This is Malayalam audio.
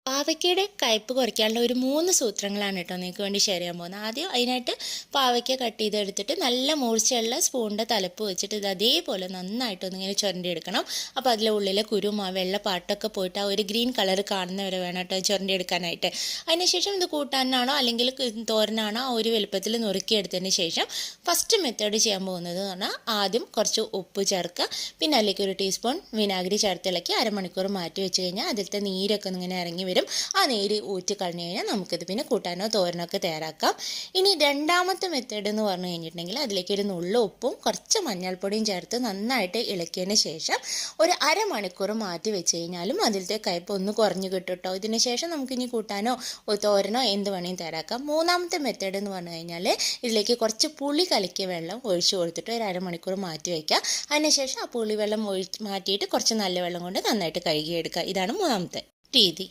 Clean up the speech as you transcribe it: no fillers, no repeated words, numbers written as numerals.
പാവയ്ക്കയുടെ കയ്പ്പ് കുറയ്ക്കാനുള്ള ഒരു 3 സൂത്രങ്ങളാണ് കേട്ടോ നിങ്ങൾക്ക് വേണ്ടി ഷെയർ ചെയ്യാൻ പോകുന്നത്. ആദ്യം അതിനായിട്ട് പാവയ്ക്ക കട്ട് ചെയ്തെടുത്തിട്ട് നല്ല മൂർച്ചയുള്ള സ്പൂണിൻ്റെ തലപ്പ് വെച്ചിട്ട് ഇത് അതേപോലെ നന്നായിട്ടൊന്നിങ്ങനെ ചുരണ്ടിയെടുക്കണം. അപ്പോൾ അതിലെ ഉള്ളിലെ കുരും ആ വെള്ള പാട്ടൊക്കെ പോയിട്ട് ആ ഒരു ഗ്രീൻ കളർ കാണുന്നവരെ വേണം കേട്ടോ ചുരണ്ടിയെടുക്കാനായിട്ട്. അതിനുശേഷം ഇത് കൂട്ടാനാണോ അല്ലെങ്കിൽ തോരനാണോ ആ ഒരു വലുപ്പത്തിൽ നുറുക്കിയെടുത്തതിന് ശേഷം ഫസ്റ്റ് മെത്തേഡ് ചെയ്യാൻ പോകുന്നത് എന്ന് പറഞ്ഞാൽ ആദ്യം കുറച്ച് ഉപ്പ് ചേർക്കുക, പിന്നെ അതിലേക്ക് 1 ടീസ്പൂൺ വിനാഗിരി ചേർത്തിളക്കി അരമണിക്കൂർ മാറ്റി വെച്ച് കഴിഞ്ഞാൽ അതിലത്തെ നീരൊക്കെ ഇങ്ങനെ ഇറങ്ങി വരും. ആ നീര് ഊറ്റി കളഞ്ഞു കഴിഞ്ഞാൽ നമുക്കിത് പിന്നെ കൂട്ടാനോ തോരനോ ഒക്കെ തയ്യാറാക്കാം. ഇനി രണ്ടാമത്തെ മെത്തേഡ് എന്ന് പറഞ്ഞു കഴിഞ്ഞിട്ടുണ്ടെങ്കിൽ അതിലേക്ക് ഒരു നുള്ളു ഉപ്പും കുറച്ച് മഞ്ഞൾപ്പൊടിയും ചേർത്ത് നന്നായിട്ട് ഇളക്കിയതിന് ശേഷം ഒരു അരമണിക്കൂർ മാറ്റി വെച്ച് കഴിഞ്ഞാലും അതിലത്തെ കയ്പ്പ് ഒന്ന് കുറഞ്ഞു കിട്ടും കേട്ടോ. ഇതിന് ശേഷം നമുക്കിനി കൂട്ടാനോ തോരനോ എന്ത് വേണമെങ്കിലും തയ്യാറാക്കാം. മൂന്നാമത്തെ മെത്തേഡ് എന്ന് പറഞ്ഞു കഴിഞ്ഞാൽ ഇതിലേക്ക് കുറച്ച് പുളി കലക്കിയ വെള്ളം ഒഴിച്ചു കൊടുത്തിട്ട് ഒരു അരമണിക്കൂർ മാറ്റി വയ്ക്കുക. അതിനുശേഷം ആ പുളി വെള്ളം മാറ്റിയിട്ട് കുറച്ച് നല്ല വെള്ളം കൊണ്ട് നന്നായിട്ട് കഴുകിയെടുക്കുക. ഇതാണ് മൂന്നാമത്തെ രീതി.